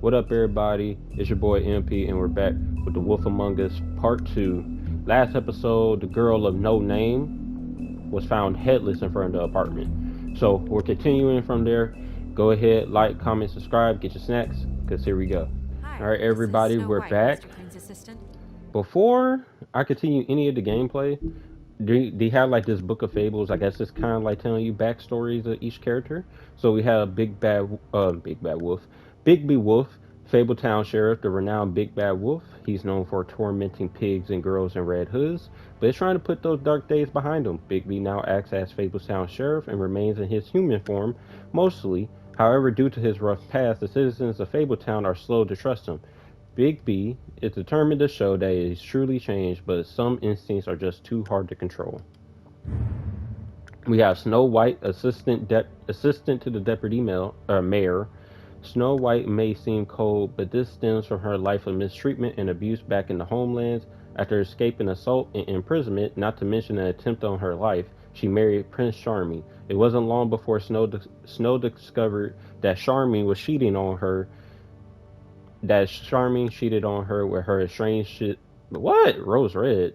What up, everybody? It's your boy MP, and we're back with The Wolf Among Us Part 2. Last episode, the girl of no name was found headless in front of the apartment. So, we're continuing from there. Go ahead, like, comment, subscribe, get your snacks, because here we go. Hi, Alright, this is everybody, Snow we're White, back. Mr. Crane's assistant. Before I continue any of the gameplay, they have like this book of fables. I guess it's kind of like telling you backstories of each character. So we have Big Bad Wolf, Bigby Wolf, Fabletown Sheriff, the renowned Big Bad Wolf. He's known for tormenting pigs and girls in red hoods, but is trying to put those dark days behind him. Bigby now acts as Fabletown Sheriff and remains in his human form mostly. However, due to his rough past, the citizens of Fabletown are slow to trust him. Big B is determined to show that he's truly changed, but some instincts are just too hard to control. We have Snow White, assistant to the mayor. Snow White may seem cold, but this stems from her life of mistreatment and abuse back in the homelands. After escaping assault and imprisonment, not to mention an attempt on her life, she married Prince Charming. It wasn't long before Snow discovered that Charming was cheating on her that Charming cheated on her with her estranged Rose Red.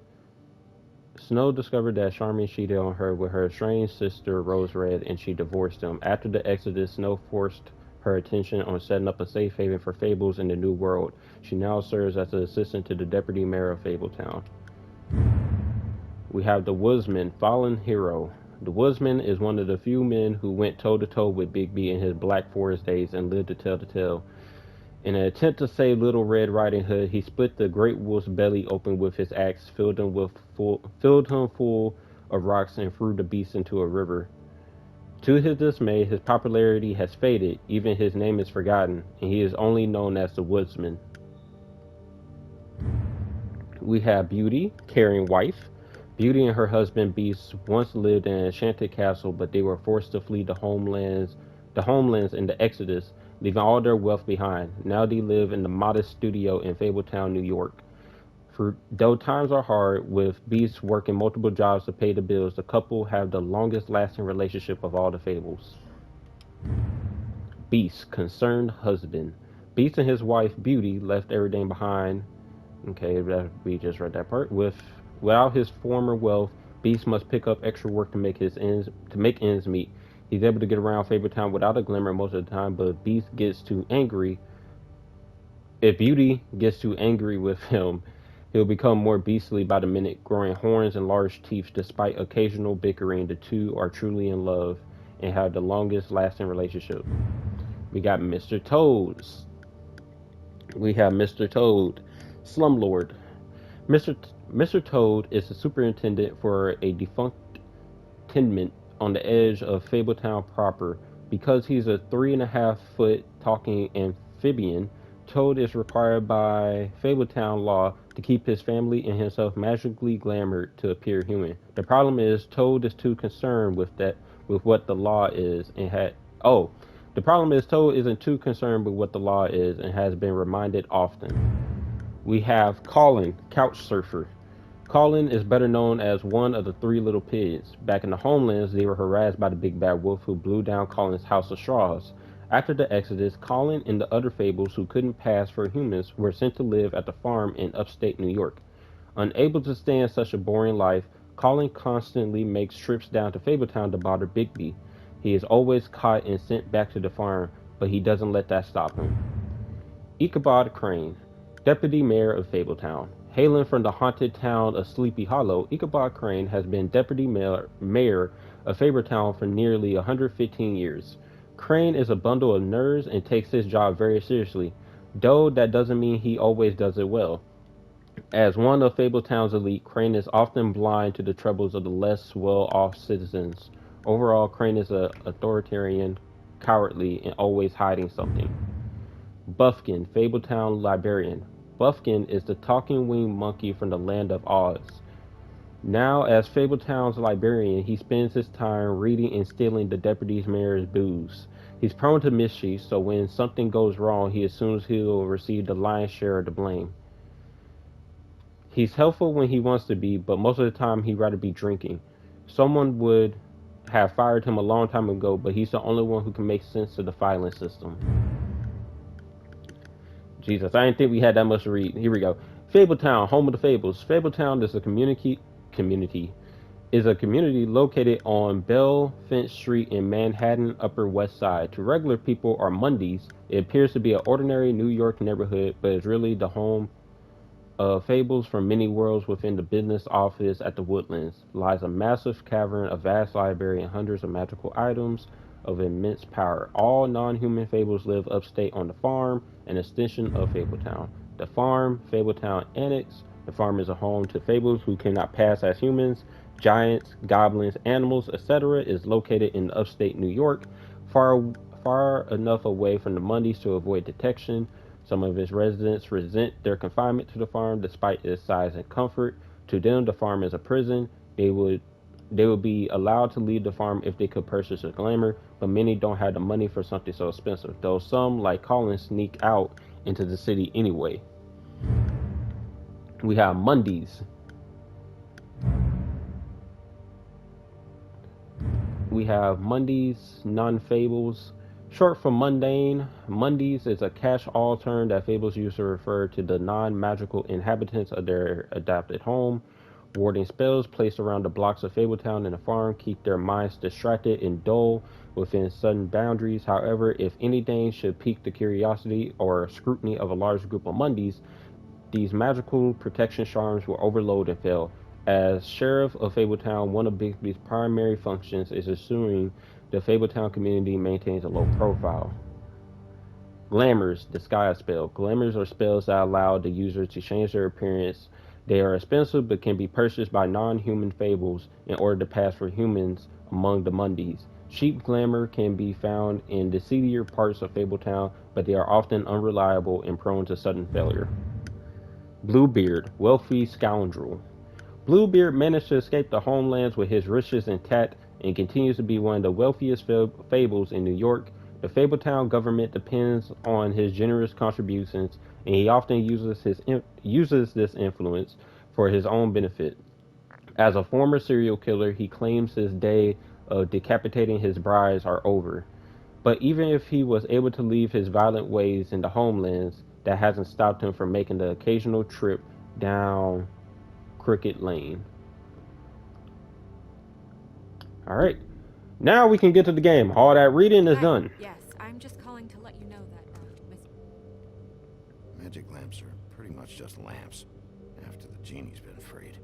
Snow discovered that Charming cheated on her with her estranged sister Rose Red, and she divorced him. After the Exodus, Snow forced her attention on setting up a safe haven for fables in the New World. She now serves as an assistant to the deputy mayor of Fabletown. We have the Woodsman, fallen hero. The Woodsman is one of the few men who went toe-to-toe with Big B in his Black Forest days and lived to tell the tale. In an attempt to save Little Red Riding Hood, he split the great wolf's belly open with his axe, filled him full of rocks, and threw the beast into a river. To his dismay, his popularity has faded, even his name is forgotten, and he is only known as the Woodsman. We have Beauty, caring wife. Beauty and her husband Beast once lived in an enchanted castle, but they were forced to flee the homelands in the Exodus, leaving all their wealth behind. Now they live in the modest studio in Fabletown, New York. Though times are hard, with Beast working multiple jobs to pay the bills, the couple have the longest lasting relationship of all the fables. Beast, concerned husband. Beast and his wife Beauty left everything behind. Okay, we just read that part. Without his former wealth, Beast must pick up extra work to make ends meet. He's able to get around Fabletown without a glimmer most of the time, but if Beauty gets too angry with him, he'll become more beastly by the minute, growing horns and large teeth. Despite occasional bickering, the two are truly in love and have the longest lasting relationship. We got Mr. Toads. We have Mr. Toad, slumlord. Mr. Toad is the superintendent for a defunct tenement on the edge of Fabletown proper. Because he's a 3.5-foot talking amphibian, Toad is required by Fabletown law to keep his family and himself magically glamored to appear human. The problem is Toad is too concerned with what the law is and the problem is Toad isn't too concerned with what the law is and has been reminded often. We have Colin, couch surfer. Colin is better known as one of the three little pigs. Back in the homelands, they were harassed by the big bad wolf who blew down Colin's house of straws. After the Exodus, Colin and the other fables who couldn't pass for humans were sent to live at the farm in upstate New York. Unable to stand such a boring life, Colin constantly makes trips down to Fabletown to bother Bigby. He is always caught and sent back to the farm, but he doesn't let that stop him. Ichabod Crane, deputy mayor of Fabletown. Hailing from the haunted town of Sleepy Hollow, Ichabod Crane has been deputy mayor of Fabletown for nearly 115 years. Crane is a bundle of nerves and takes his job very seriously, though that doesn't mean he always does it well. As one of Fabletown's elite, Crane is often blind to the troubles of the less well-off citizens. Overall, Crane is authoritarian, cowardly, and always hiding something. Buffkin, Fabletown librarian. Buffkin is the talking winged monkey from the land of Oz. Now, as Fabletown's librarian, he spends his time reading and stealing the deputy mayor's booze. He's prone to mischief, so when something goes wrong, he assumes he'll receive the lion's share of the blame. He's helpful when he wants to be, but most of the time he'd rather be drinking. Someone would have fired him a long time ago, but he's the only one who can make sense of the filing system. Jesus, I didn't think we had that much to read. Here we go. Fabletown, home of the fables. Fabletown is a community located on Bell Finch Street in Manhattan, Upper West Side. To regular people or Mondays, it appears to be an ordinary New York neighborhood, but is really the home of fables from many worlds. Within the business office at the Woodlands lies a massive cavern, a vast library, and hundreds of magical items of immense power. All non-human fables live upstate on the farm, an extension of Fabletown. The farm, Fabletown Annex. The farm is a home to fables who cannot pass as humans. Giants, goblins, animals, etc. is located in upstate New York, far enough away from the Mondays to avoid detection. Some of its residents resent their confinement to the farm despite its size and comfort. To them, the farm is a prison. They would be allowed to leave the farm if they could purchase a glamour, but many don't have the money for something so expensive, though some, like Colin, sneak out into the city anyway. We have Mondays. We have Mondays, non-fables. Short for mundane, Mondays is a catch-all term that fables use to refer to the non-magical inhabitants of their adopted home. Warding spells placed around the blocks of Fabletown and the farm keep their minds distracted and dull within sudden boundaries. However, if anything should pique the curiosity or scrutiny of a large group of Mondays, these magical protection charms will overload and fail. As sheriff of Fabletown, one of Bigby's primary functions is ensuring the Fabletown community maintains a low profile. Glamours, disguise spell. Glamours are spells that allow the user to change their appearance. They are expensive but can be purchased by non-human fables in order to pass for humans among the Mondays. Cheap glamour can be found in the seedier parts of Fabletown, but they are often unreliable and prone to sudden failure. Bluebeard, wealthy scoundrel. Bluebeard managed to escape the homelands with his riches intact and continues to be one of the wealthiest fables in New York. The Fabletown government depends on his generous contributions, and he often uses this influence for his own benefit. As a former serial killer, he claims his day of decapitating his brides are over. But even if he was able to leave his violent ways in the homelands, that hasn't stopped him from making the occasional trip down Crooked Lane. Alright, now we can get to the game. All that reading is done. Yes, I'm just calling to let you know that, Miss... Magic lamps are pretty much just lamps, after the genie's been freed.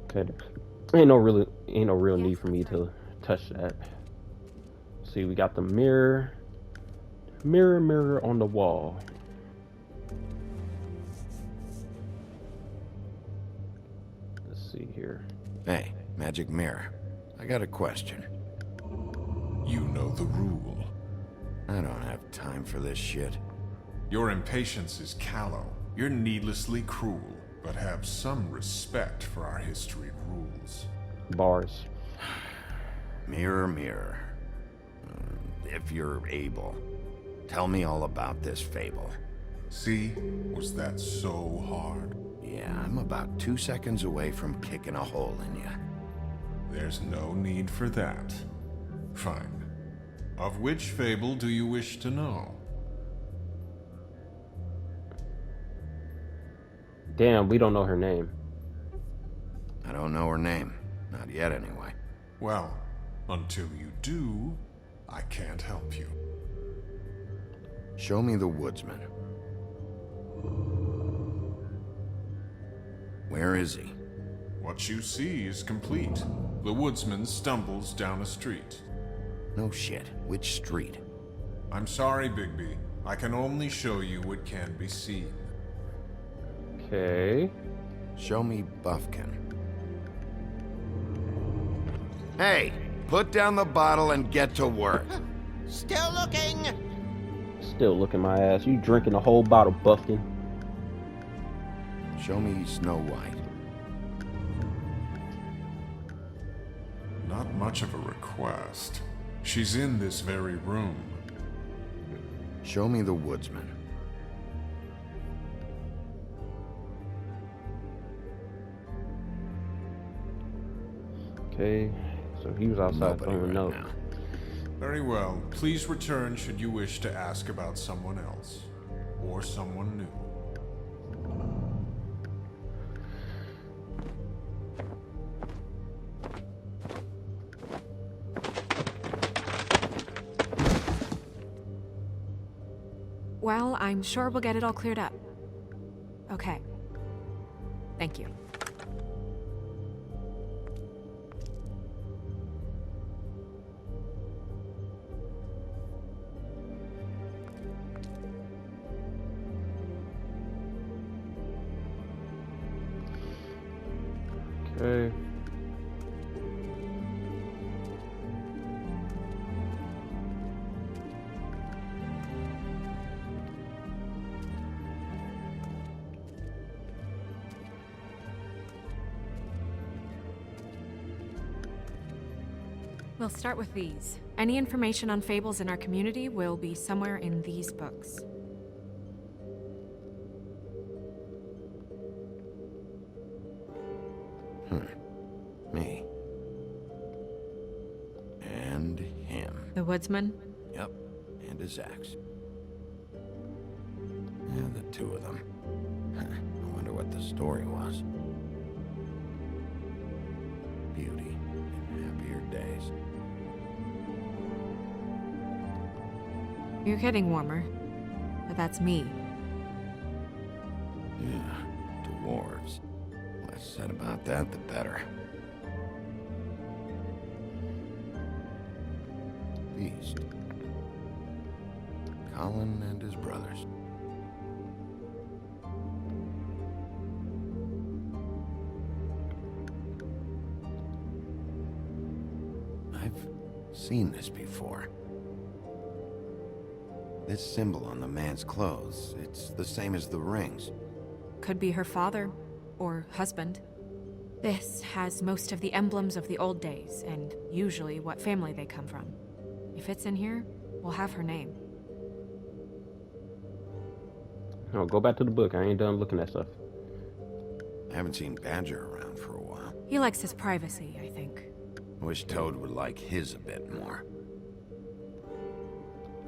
Okay, ain't no real need for me to touch that. See, we got the mirror. Mirror on the wall. See here. Hey, magic mirror. I got a question. You know the rule. I don't have time for this shit. Your impatience is callow. You're needlessly cruel, but have some respect for our history rules. Bars. Mirror, mirror. If you're able, tell me all about this fable. See? Was that so hard? Yeah, I'm about 2 seconds away from kicking a hole in you. There's no need for that. Fine. Of which fable do you wish to know? Damn, we don't know her name. I don't know her name. Not yet, anyway. Well, until you do, I can't help you. Show me the woodsman. Where is he? What you see is complete. The woodsman stumbles down a street. No shit. Which street? I'm sorry, Bigby. I can only show you what can be seen. Okay. Show me Buffkin. Hey, put down the bottle and get to work. Still looking. Still looking my ass. You drinking the whole bottle, Buffkin. Show me Snow White. Not much of a request. She's in this very room. Show me the woodsman. Okay. So he was outside Nobody throwing right notes. now. Very well. Please return should you wish to ask about someone else. Or someone new. Well, I'm sure we'll get it all cleared up. Okay. Thank you. Okay. We'll start with these. Any information on fables in our community will be somewhere in these books. Me. And him. The woodsman? Yep, and his axe. Yeah, the two of them. I wonder what the story was. Beauty in happier days. You're getting warmer. But that's me. Yeah, dwarves. Less said about that, the better. Beast. Colin and his brothers. I've seen this before. This symbol on the man's clothes, it's the same as the rings. Could be her father. Or husband. This has most of the emblems of the old days, and usually what family they come from. If it's in here, we'll have her name. No, go back to the book. I ain't done looking at stuff. I haven't seen Badger around for a while. He likes his privacy, I think. Wish Toad would like his a bit more.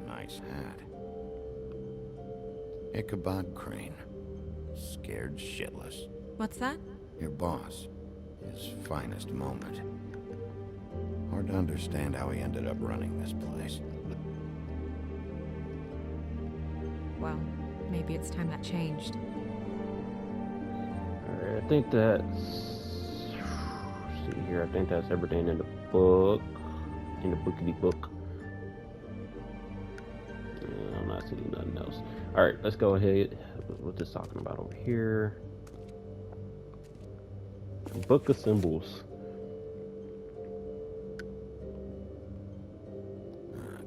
Nice hat. Ichabod Crane. Scared shitless. What's that? Your boss. His finest moment. Hard to understand how he ended up running this place. Well, maybe it's time that changed. Alright, I think that's... see here, I think that's everything in the book. In the bookity book. Yeah, I'm not seeing nothing else. Alright, let's go ahead. What's this talking about over here? Book of Symbols.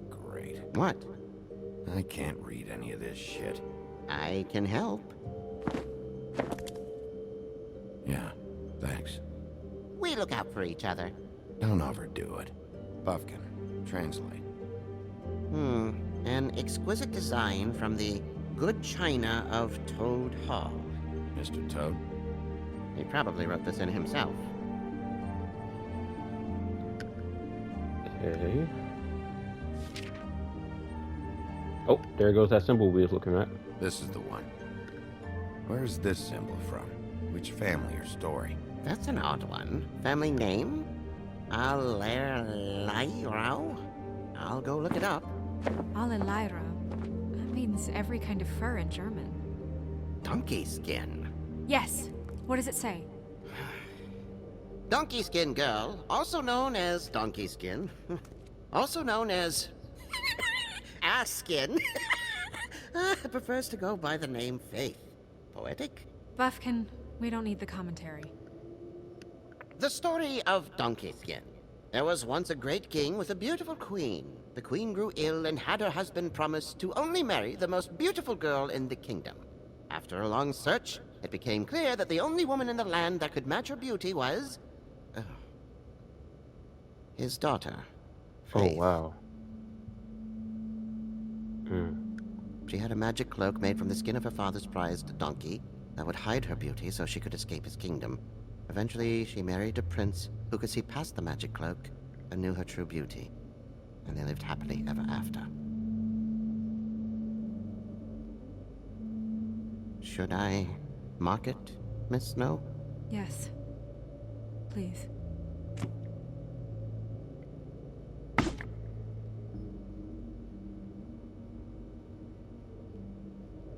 Great. What? I can't read any of this shit. I can help. Yeah, thanks. We look out for each other. Don't overdo it. Buffkin, translate. An exquisite design from the good china of Toad Hall. Mr. Toad? He probably wrote this in himself. Okay. Oh, there goes that symbol we was looking at. This is the one. Where's this symbol from? Which family or story? That's an odd one. Family name? Allerleirauh? I'll go look it up. Allelira. That means every kind of fur in German. Donkeyskin. Yes. What does it say? Donkeyskin girl, also known as Donkeyskin. Also known as... Askin. Prefers to go by the name Faith. Poetic? Buffkin, we don't need the commentary. The story of Donkeyskin. There was once a great king with a beautiful queen. The queen grew ill and had her husband promise to only marry the most beautiful girl in the kingdom. After a long search, it became clear that the only woman in the land that could match her beauty was... his daughter, Faith. Oh, wow. She had a magic cloak made from the skin of her father's prized donkey that would hide her beauty so she could escape his kingdom. Eventually, she married a prince who could see past the magic cloak and knew her true beauty. and they lived happily ever after. Should I mark it, Miss Snow? Yes. Please.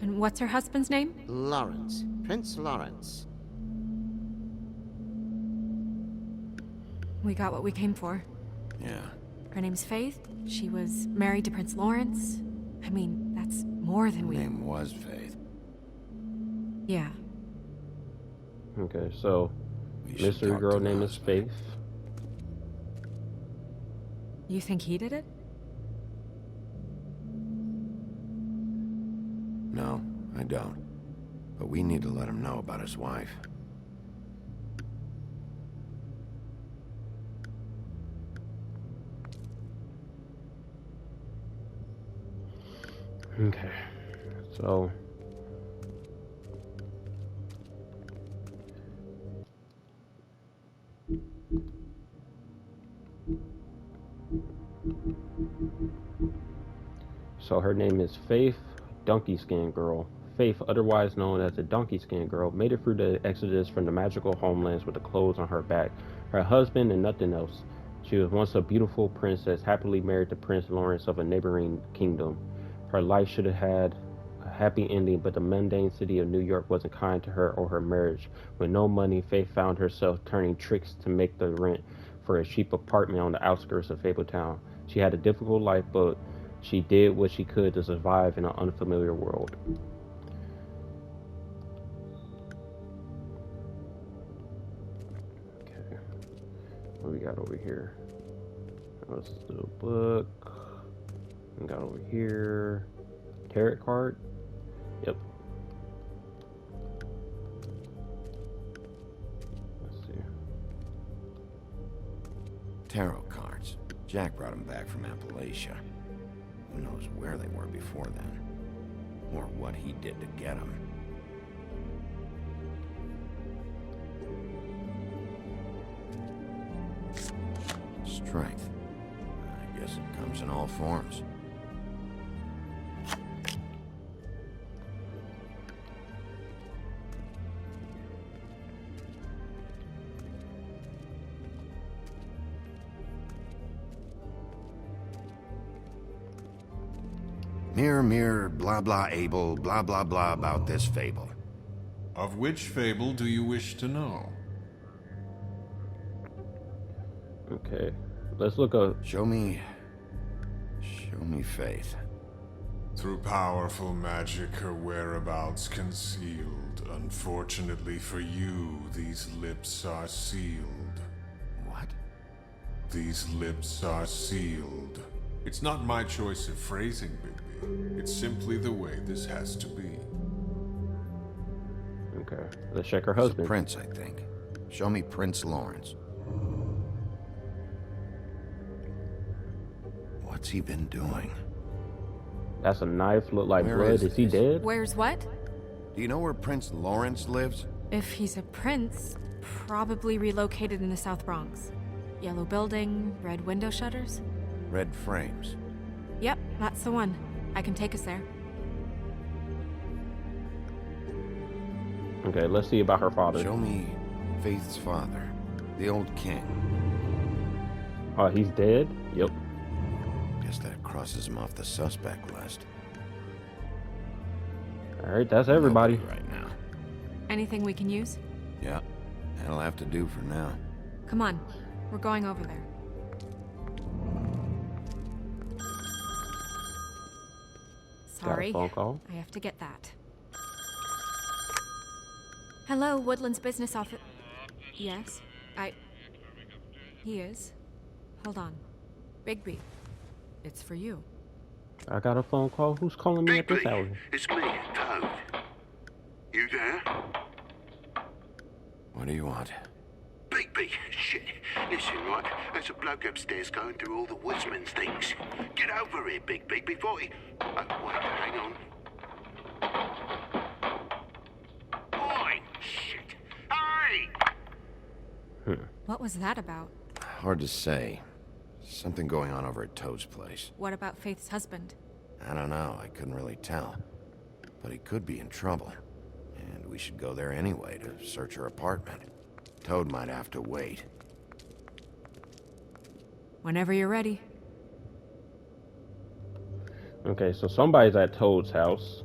And what's her husband's name? Lawrence. Prince Lawrence. We got what we came for. Yeah. Her name's Faith. She was married to Prince Lawrence. I mean, that's more than Her we... name was Faith. Yeah. Okay, so We should mystery talk girl to name the is husband. Faith. You think he did it? No, I don't. But we need to let him know about his wife. Okay, so her name is Faith Donkeyskin Girl. Faith, otherwise known as the Donkeyskin Girl, made it through the exodus from the magical homelands with the clothes on her back, her husband, and nothing else. She was once a beautiful princess, happily married to Prince Lawrence of a neighboring kingdom. Her life should have had a happy ending, but the mundane city of New York wasn't kind to her or her marriage. With no money, Faith found herself turning tricks to make the rent for a cheap apartment on the outskirts of Fabletown. She had a difficult life, but she did what she could to survive in an unfamiliar world. Okay, what we got over here? That's the book. We got over here. Tarot card. Yep. Let's see. Tarot cards. Jack brought them back from Appalachia. Who knows where they were before then? Or what he did to get them. Strength. I guess it comes in all forms. Mirror, mirror, blah blah able, blah blah blah about this fable. Of which fable do you wish to know? Okay. Let's look up. Show me Faith. Through powerful magic, her whereabouts concealed. Unfortunately for you, these lips are sealed. What? These lips are sealed. It's not my choice of phrasing, Bigby. It's simply the way this has to be. Okay. Let's check her He's a husband. prince, I think. Show me Prince Lawrence. What's he been doing? That's a knife. Look like Where blood. is Is he this? dead? Where's what? Do you know where Prince Lawrence lives? If he's a prince, probably relocated in the South Bronx. Yellow building, red window shutters. Red frames. Yep, that's the one. I can take us there. Okay, let's see about her father. Show me Faith's father, the old king. Oh, he's dead? Yep. Guess that crosses him off the suspect list. Alright, that's everybody. Nobody right now. Anything we can use? Yeah, that'll have to do for now. Come on, we're going over there. Sorry, Got a phone call? I have to get that. Hello, Woodland's business office. Yes, He is. Hold on. Bigby, it's for you. I got a phone call. Who's calling me at this hour? It's me, Toad. You there? What do you want? Bigby, shit. Listen, right, there's a bloke upstairs going through all the woodsman's things. Get over here, Bigby, before he... Oh, wait, hang on. Oi, shit. Hey! What was that about? Hard to say. Something going on over at Toad's place. What about Faith's husband? I don't know, I couldn't really tell. But he could be in trouble. And we should go there anyway to search her apartment. Toad might have to wait. Whenever you're ready. Okay, so somebody's at Toad's house.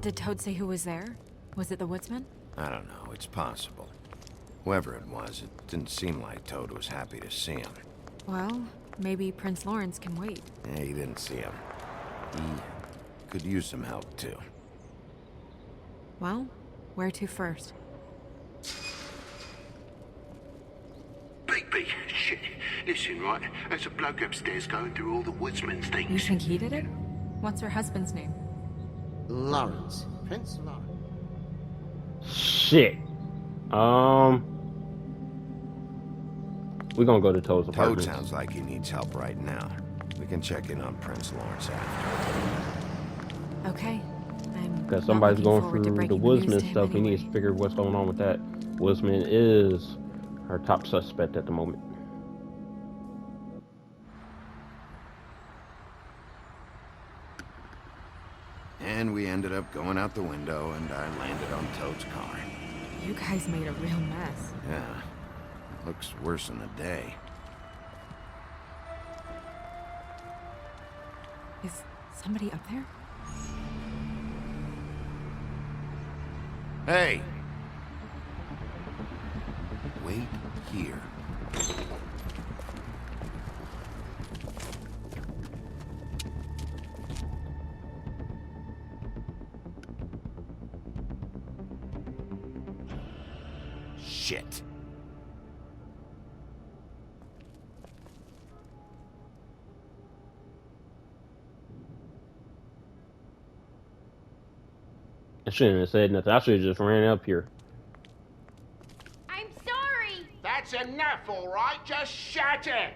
Did Toad say who was there? Was it the woodsman? I don't know, it's possible. Whoever it was, it didn't seem like Toad was happy to see him. Well, maybe Prince Lawrence can wait. Yeah, he didn't see him. He could use some help, too. Well, where to first? Big, shit. Listen, right, there's a bloke upstairs going through all the woodsman's You things. think he did it? What's her husband's name? Lawrence. Prince Lawrence. Shit. We're gonna go to Toad's Toad apartment. sounds like he needs help right now. We can check in on Prince Lawrence after. Okay. Because somebody's going through the news woodsman to him stuff. We need anyway. to figure what's going on with that. Woodsman is our top suspect at the moment. And we ended up going out the window, and I landed on Toad's car. You guys made a real mess. Yeah, looks worse than the day. Is somebody up there? Hey! Wait here. Shit. I shouldn't have said nothing. I should have just ran up here. I'm sorry! That's enough, all right? Just shut it!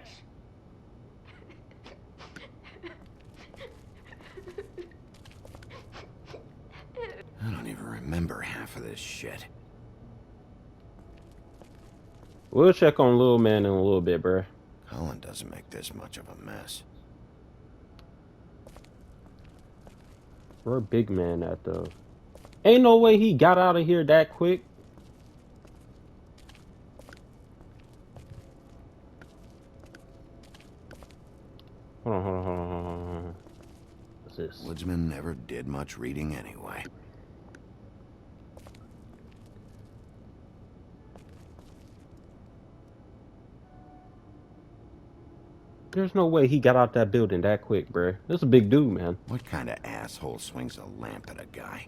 I don't even remember half of this shit. We'll check on little man in a little bit, bruh. Colin doesn't make this much of a mess. Where big man at though? Ain't no way he got out of here that quick. Hold on. What's this? Woodsman never did much reading anyway. There's no way he got out that building that quick, bruh. This is a big dude, man. What kind of asshole swings a lamp at a guy?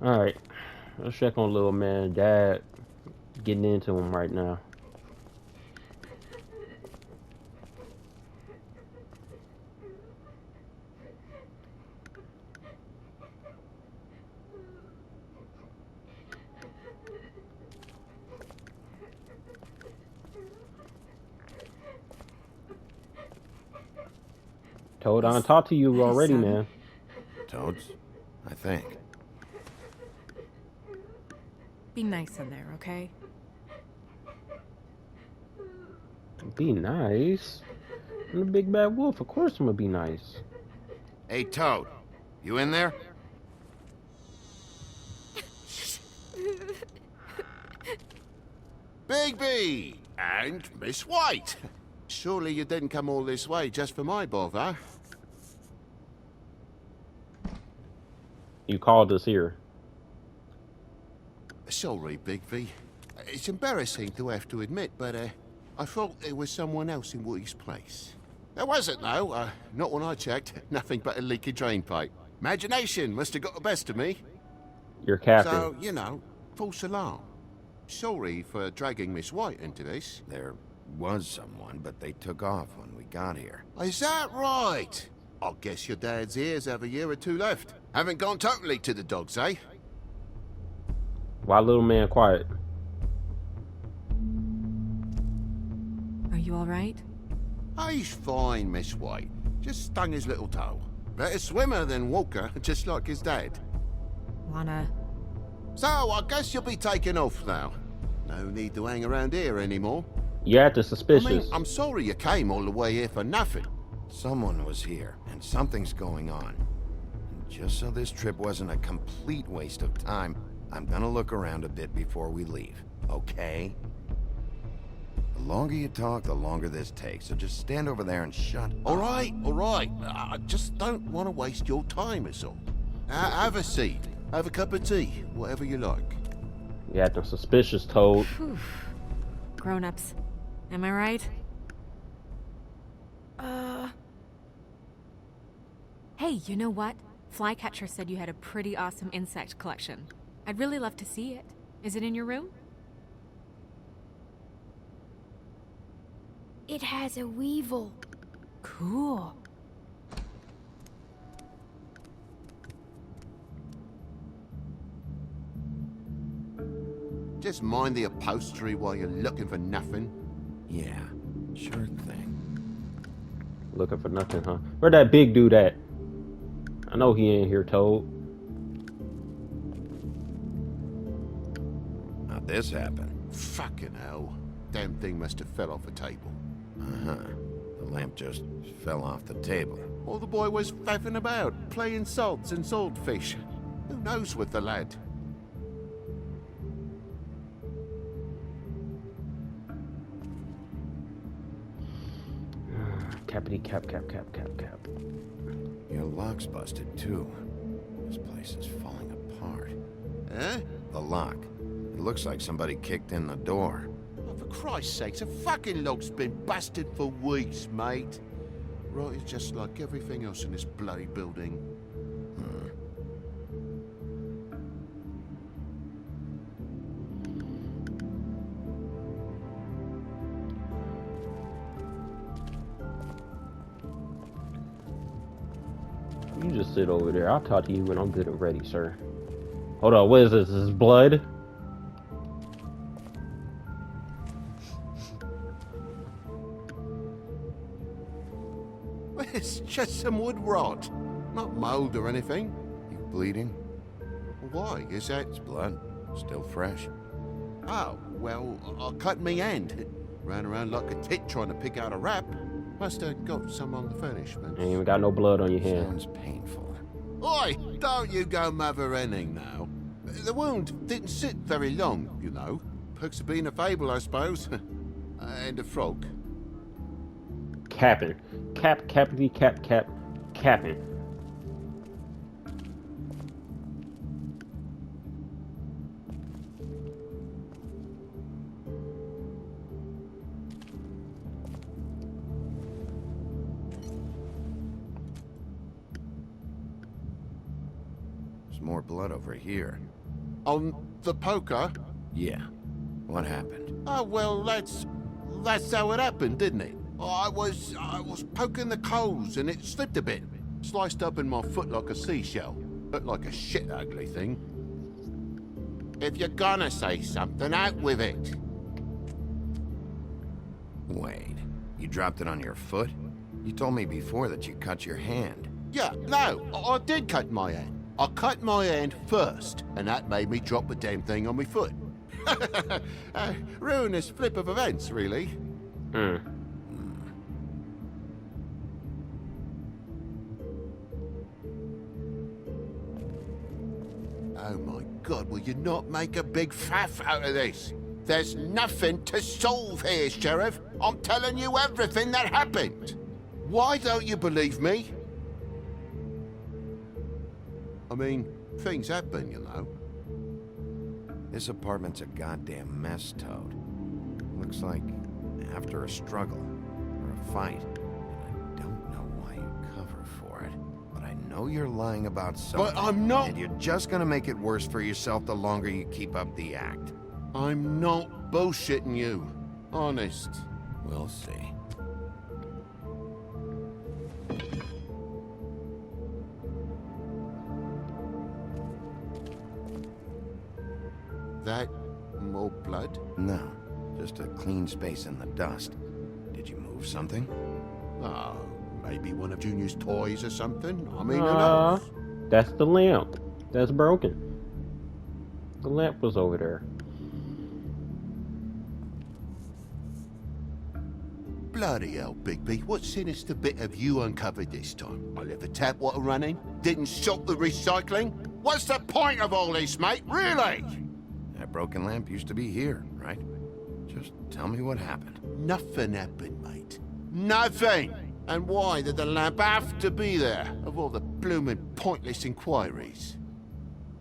Alright. Let's check on little man. Dad getting into him right now. Toad, I talked to you already, son. man. Toads? I think. Be nice in there, okay? Be nice. I'm the big bad wolf. Of course I'm gonna be nice. Hey, Toad. You in there? Bigby! And Miss White! Surely you didn't come all this way just for my bother? You called us here. Sorry, Bigby. It's embarrassing to have to admit, but I thought there was someone else in Woody's place. There wasn't, though. Not when I checked. Nothing but a leaky drain pipe. Imagination must have got the best of me. You're captain. So, you know, false alarm. Sorry for dragging Miss White into this. There was someone, but they took off when we got here. Is that right? I guess your dad's ears have a year or two left. Haven't gone totally to the dogs, eh? Why little man quiet? You all right? He's fine, Miss White. Just stung his little toe. Better swimmer than walker, just like his dad. Wanna... So, I guess you'll be taking off now. No need to hang around here anymore. You're acting I suspicious. mean, I'm sorry you came all the way here for nothing. Someone was here, and something's going on. And just so this trip wasn't a complete waste of time, I'm gonna look around a bit before we leave, okay? The longer you talk, the longer this takes, so just stand over there and shut All up. right, all right. I just don't want to waste your time, is all. Have a seat. Have a cup of tea. Whatever you like. You're acting suspicious, Toad. Whew. Grown-ups. Am I right? Hey, you know what? Flycatcher said you had a pretty awesome insect collection. I'd really love to see it. Is it in your room? It has a weevil. Cool. Just mind the upholstery while you're looking for nothing. Yeah, sure thing. Looking for nothing, huh? Where that big dude at? I know he ain't here, Toad. How'd this happen? Fucking hell. Damn thing must have fell off a table. Uh-huh. The lamp just fell off the table. Or the boy was faffing about, playing sods and swordfish. Who knows with the lad? Cappity cap, cap, cap, cap, cap. Your lock's busted, too. This place is falling apart. Eh? The lock. It looks like somebody kicked in the door. Oh, for Christ's sakes, the fucking lock's been busted for weeks, mate. Right, it's just like everything else in this bloody building. You just sit over there. I'll talk to you when I'm good and ready, sir. Hold on, what is this? Is this blood? It's just some wood rot. Not mold or anything. You bleeding? Why? Is that... It's blood. Still fresh. Oh, well, I cut me hand. Ran around like a tit trying to pick out a wrap. Must have got some on the furnishments. Ain't even got no blood on your hand. Sounds painful. Oi, don't you go mother-henning now. The wound didn't sit very long, you know. Perks of being a fable, I suppose. And a frog. Capping. Cap, cappity, cap, cap, capping. There's more blood over here. On the poker? Yeah. What happened? Oh, well, that's how it happened, didn't it? I was poking the coals and it slipped a bit. Sliced up in my foot like a seashell. Looked like a shit ugly thing. If you're gonna say something, out with it. Wait. You dropped it on your foot? You told me before that you cut your hand. Yeah, no, I did cut my hand. I cut my hand first, and that made me drop the damn thing on my foot. Ruinous flip of events, really. Oh my God, will you not make a big faff out of this? There's nothing to solve here, Sheriff. I'm telling you everything that happened. Why don't you believe me? I mean, things happen, you know. This apartment's a goddamn mess, Toad. Looks like after a struggle or a fight. And I don't know why you cover for it, but I know you're lying about something. But I'm not. And you're just gonna make it worse for yourself the longer you keep up the act. I'm not bullshitting you. Honest. We'll see. That more blood? No, just a clean space in the dust. Did move something? Oh, maybe one of Junior's toys or something. I mean, who Uh, knows? that's the lamp. That's broken. The lamp was over there. Bloody hell, Bigby. What sinister bit have you uncovered this time? I left the tap water running, didn't stop the recycling. What's the point of all this, mate? Really? That broken lamp used to be here, right? Just tell me what happened. Nothing happened, mate. Nothing! And why did the lamp have to be there, of all the bloomin' pointless inquiries?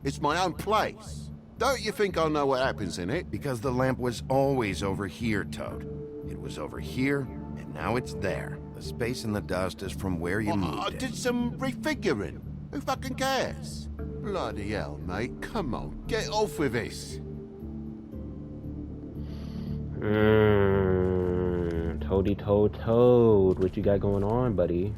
It's my own place. Don't you think I know what happens in it? Because the lamp was always over here, Toad. It was over here, and now it's there. The space in the dust is from where you moved I it. did some refiguring. Who fucking cares? Bloody hell, mate. Come on, get off with this. Toady Toad. What you got going on, buddy?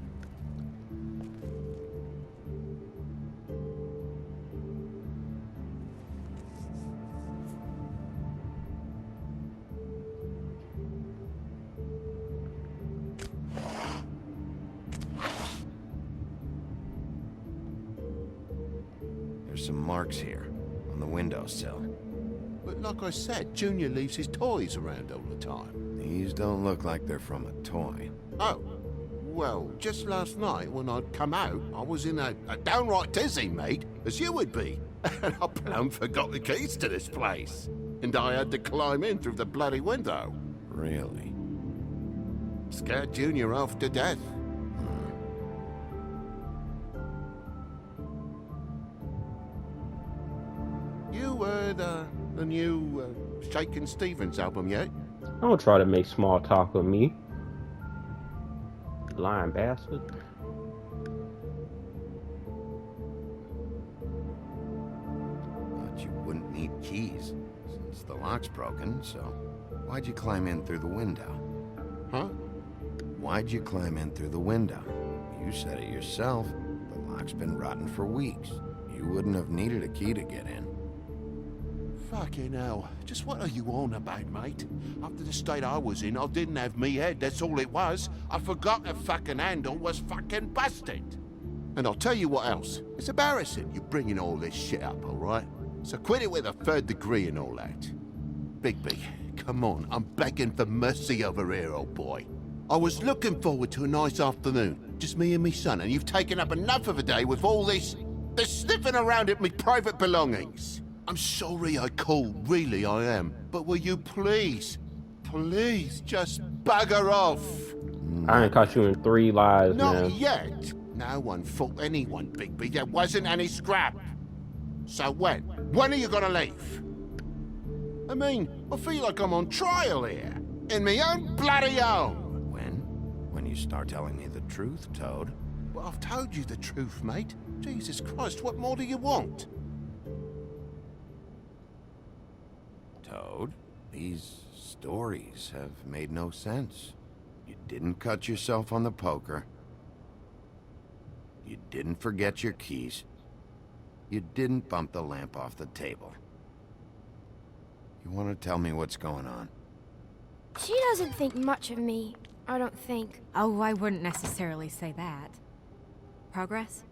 There's some marks here, on the windowsill. But like I said, Junior leaves his toys around all the time. These don't look like they're from a toy. Oh, well, just last night when I'd come out, I was in a downright dizzy, mate, as you would be. And I plumb forgot the keys to this place. And I had to climb in through the bloody window. Really? Scared Junior off to death. You heard the new Shakin' Stevens album yet? Don't try to make small talk with me. Lying bastard. But you wouldn't need keys, since the lock's broken, so why'd you climb in through the window? Huh? Why'd you climb in through the window? You said it yourself. The lock's been rotten for weeks. You wouldn't have needed a key to get in. Fucking hell. Just what are you on about, mate? After the state I was in, I didn't have me head, that's all it was. I forgot the fucking handle was fucking busted. And I'll tell you what else. It's embarrassing you bringing all this shit up, alright? So quit it with a third degree and all that. Bigby, come on, I'm begging for mercy over here, old boy. I was looking forward to a nice afternoon, just me and me son, and you've taken up enough of a day with all this sniffing around at me private belongings. I'm sorry I called, really I am. But will you please just bugger off? I ain't caught you in 3 lies, Not man. yet. No one fought anyone, Bigby. There wasn't any scrap. So when? When are you gonna leave? I mean, I feel like I'm on trial here. In my own bloody home. When you start telling me the truth, Toad. Well, I've told you the truth, mate. Jesus Christ, what more do you want? Toad, these stories have made no sense. You didn't cut yourself on the poker. You didn't forget your keys. You didn't bump the lamp off the table. You want to tell me what's going on? She doesn't think much of me, I don't think. Oh, I wouldn't necessarily say that. Progress?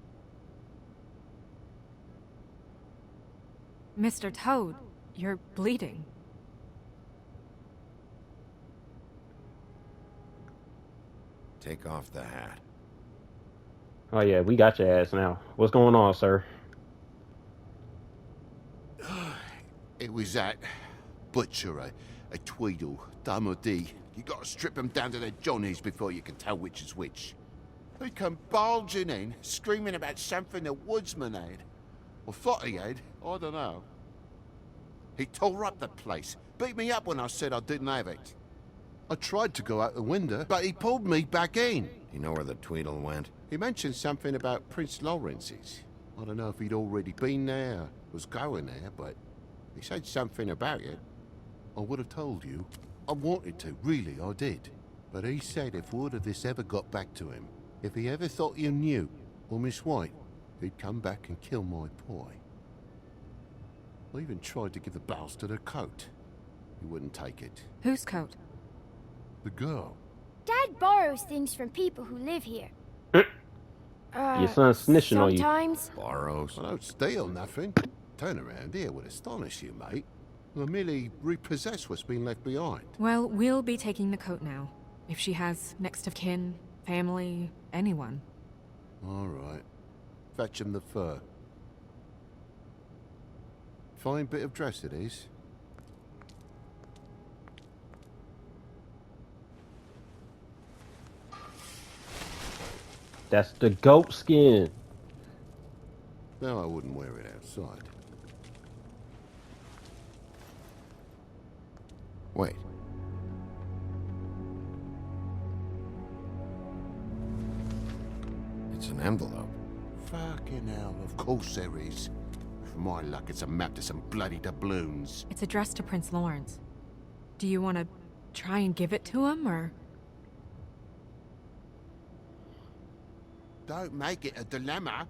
Mr. Toad, you're bleeding. Take off the hat. Oh yeah, we got your ass now. What's going on, sir? It was that butcher, a Tweedle, Damo D. You gotta strip them down to their johnnies before you can tell which is which. He come bulging in, screaming about something the woodsman had. Or thought he had, I don't know. He tore up the place, beat me up when I said I didn't have it. I tried to go out the window, but he pulled me back in. Do you know where the Tweedle went? He mentioned something about Prince Lawrence's. I don't know if he'd already been there, was going there, but he said something about it. I would have told you. I wanted to, really, I did. But he said if word of this ever got back to him, if he ever thought you knew, or Miss White, he'd come back and kill my boy. I even tried to give the bastard a coat. He wouldn't take it. Whose coat? The girl. Dad borrows things from people who live here. Your son's snitching on you. Sometimes. Borrows. I don't steal nothing. Turn around here would astonish you, mate. I merely repossess what's been left behind. Well, we'll be taking the coat now. If she has next of kin, family, anyone. All right. Fetch him the fur. Fine bit of dress it is. That's the goat skin. No, I wouldn't wear it outside. Wait. It's an envelope. Fucking hell, of course there is. For my luck, it's a map to some bloody doubloons. It's addressed to Prince Lawrence. Do you want to try and give it to him, or...? Don't make it a dilemma.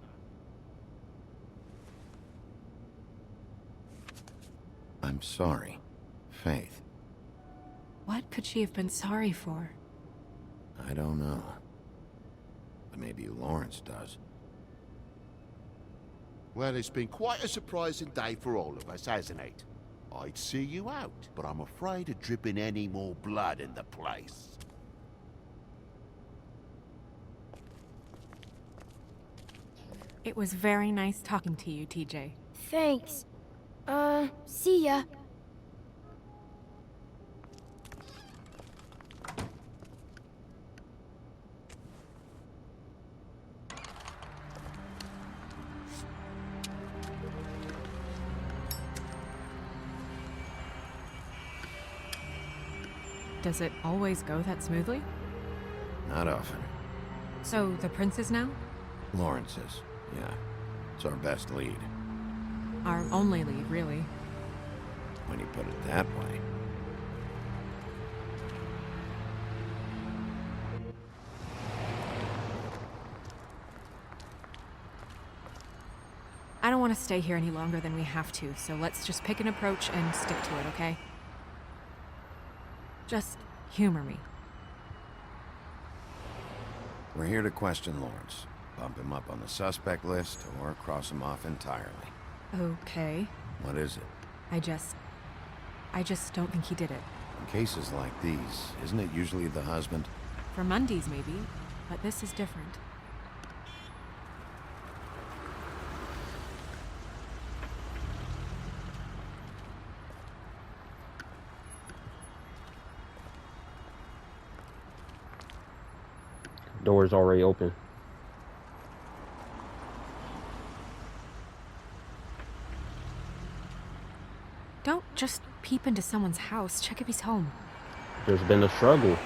I'm sorry, Faith. What could she have been sorry for? I don't know. But maybe Lawrence does. Well, it's been quite a surprising day for all of us, hasn't it? I'd see you out, but I'm afraid of dripping any more blood in the place. It was very nice talking to you, TJ. Thanks. See ya. Does it always go that smoothly? Not often. So, the prince's now? Lawrence's, yeah. It's our best lead. Our only lead, really. When you put it that way. I don't want to stay here any longer than we have to, so let's just pick an approach and stick to it, okay? Just humor me. We're here to question Lawrence. Bump him up on the suspect list, or cross him off entirely. Okay. What is it? I just don't think he did it. In cases like these, isn't it usually the husband? For Mundy's, maybe, but this is different. Door's already open. Don't just peep into someone's house. Check if he's home. There's been a struggle.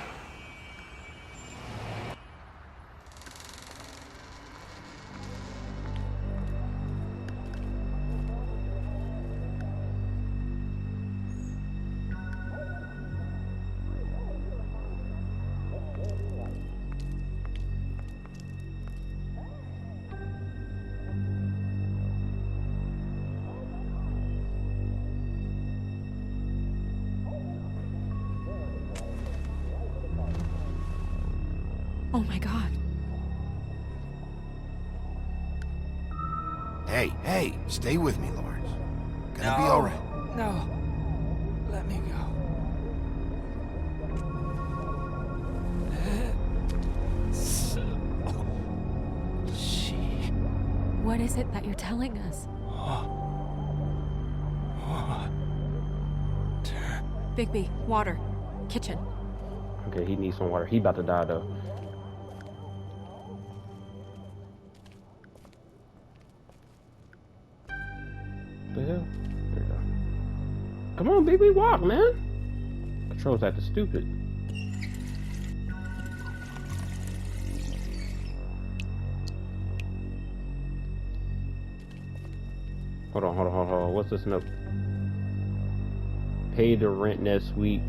Oh my god. Hey, stay with me, Lawrence. Gonna be alright. No. Let me go. She... What is it that you're telling us? Bigby, water. Kitchen. Okay, he needs some water. He about to die though. What the hell? There we go. Come on, baby, walk, man. Controls acting stupid. Hold on. What's this note? Pay the rent next week.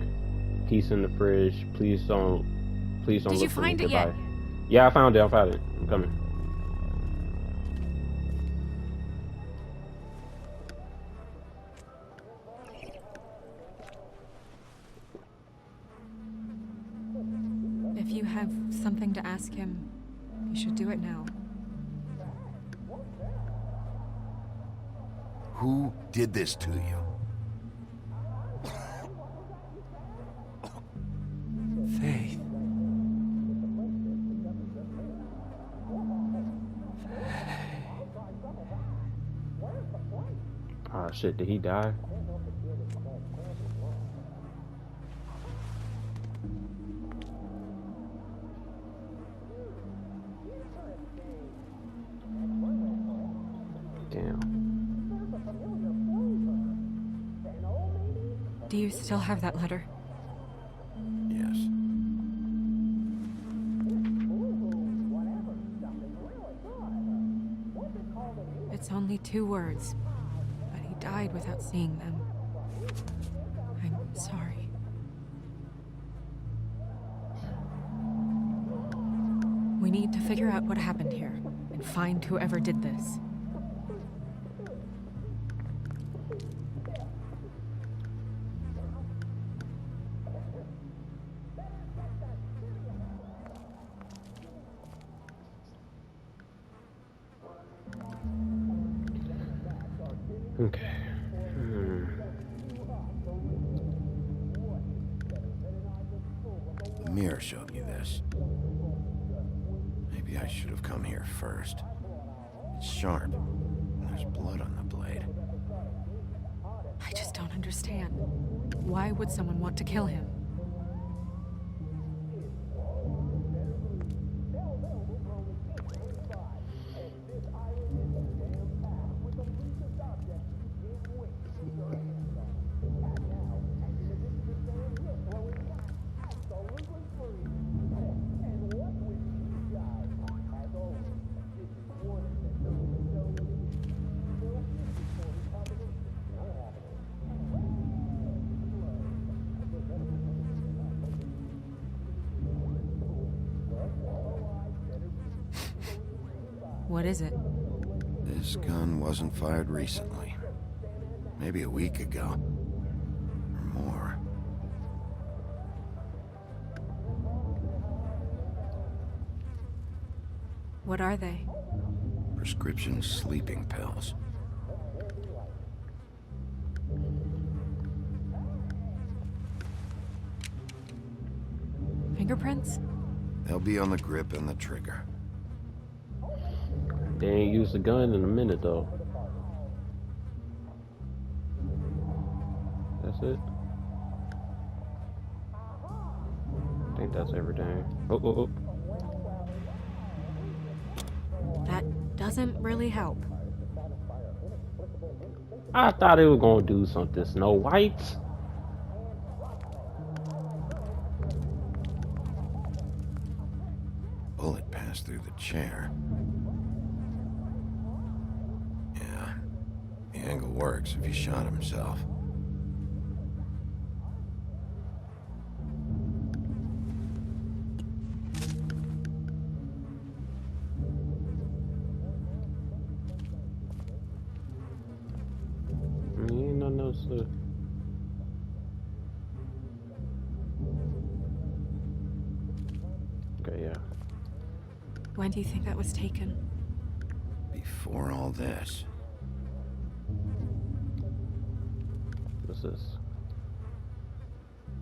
Peace in the fridge. Please don't Did look you for me. find it Goodbye. yet? Yeah, I found it. I'm coming. If you ask him, you should do it now. Who did this to you? Faith. Ah, shit, did he die? Damn. Do you still have that letter? Yes. It's only 2 words, but he died without seeing them. I'm sorry. We need to figure out what happened here and find whoever did this. Okay. The mirror showed you this. Maybe I should have come here first. It's sharp. And there's blood on the blade. I just don't understand. Why would someone want to kill him? What is it? This gun wasn't fired recently. Maybe a week ago. Or more. What are they? Prescription sleeping pills. Fingerprints? They'll be on the grip and the trigger. They ain't used the gun in a minute though. That's it. I think that's everything. Oh. That doesn't really help. I thought it was gonna do something. Snow White. Bullet passed through the chair. Yeah, the angle works if he shot himself. Ain't nothing else to... Okay, yeah. When do you think that was taken? Before all this. What's this?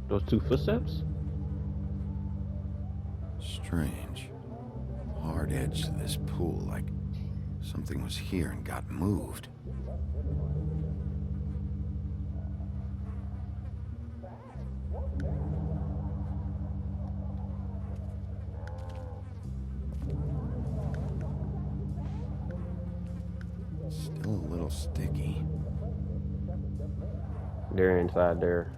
Those 2 footsteps? Strange. Hard edge to this pool, like something was here and got moved. Still a little sticky. They're inside there.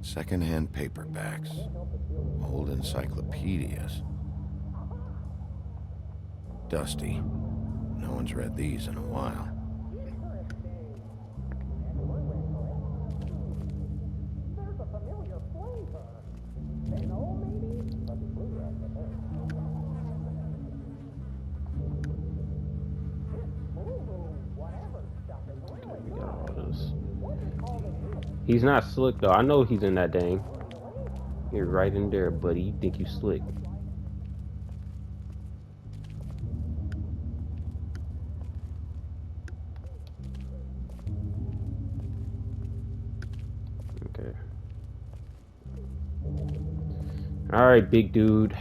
Secondhand paperbacks. Old encyclopedias. Dusty. No one's read these in a while. We got all this. He's not slick though. I know he's in that thing. You're right in there, buddy. You think you slick. Okay. Alright, big dude.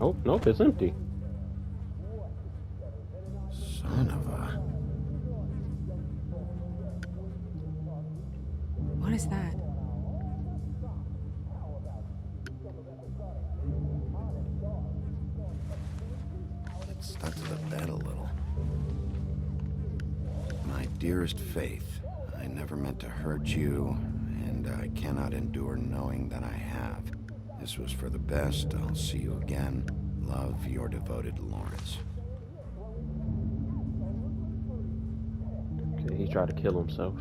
Oh, nope, it's empty. Son of a... What is that? It's stuck to the bed a little. My dearest Faith, I never meant to hurt you, and I cannot endure knowing that I have. This was for the best. I'll see you again. Love, your devoted Lawrence. Okay, he tried to kill himself.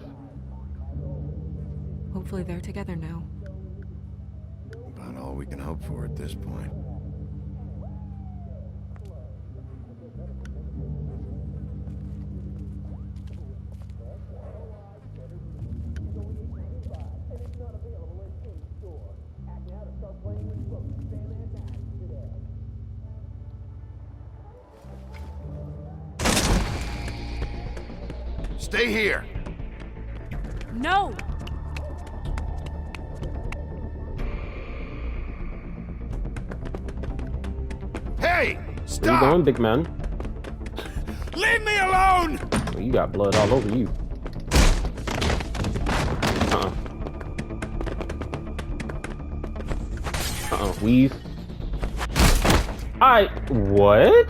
Hopefully they're together now. About all we can hope for at this point. Stay here! No! Hey! Where you Stop! going, big man? Leave me alone! Well, you got blood all over you. Weave. What?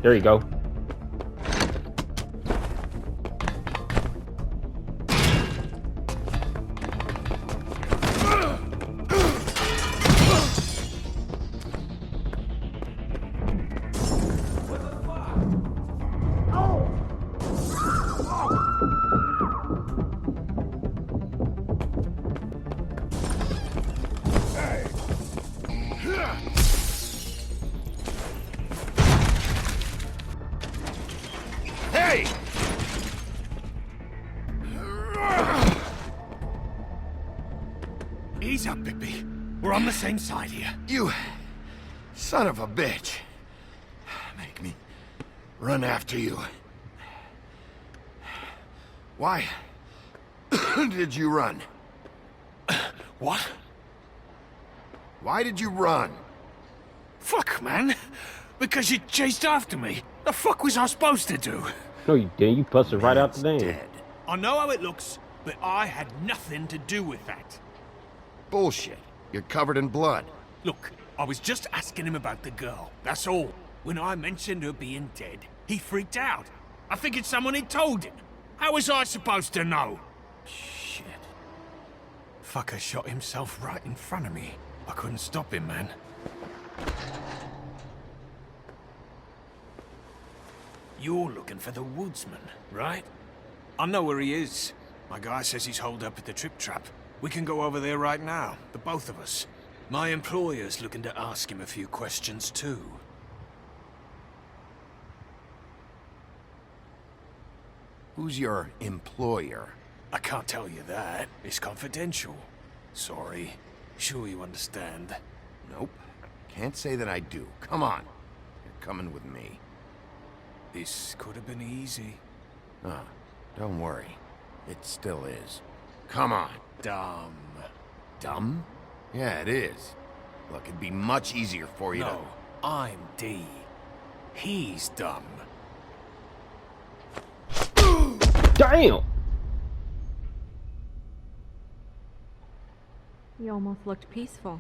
There you go. Hey! Ease up, Bigby. We're on the same side here. You son of a bitch. Make me run after you. Why did you run? What? Why did you run? Fuck, man. Because you chased after me. The fuck was I supposed to do? No, you didn't. You busted right out the thing. Dead. I know how it looks, but I had nothing to do with that. Bullshit. You're covered in blood. Look, I was just asking him about the girl. That's all. When I mentioned her being dead, he freaked out. I figured someone had told him. How was I supposed to know? Shit. Fucker shot himself right in front of me. I couldn't stop him, man. You're looking for the woodsman, right? I know where he is. My guy says he's holed up at the Trip Trap. We can go over there right now, the both of us. My employer's looking to ask him a few questions, too. Who's your employer? I can't tell you that. It's confidential. Sorry. Sure you understand. Nope. Can't say that I do. Come on. You're coming with me. This could have been easy. Oh, don't worry. It still is. Come on. Dumb. Dumb? Yeah, it is. Look, it'd be much easier for you No, I'm D. He's dumb. Damn! You almost looked peaceful.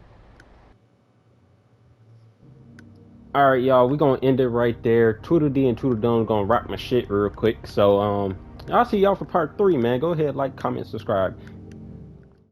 Alright, y'all, we're gonna end it right there. Tweedledee and Tweedledum gonna rock my shit real quick. So, I'll see y'all for part 3, man. Go ahead, like, comment, subscribe.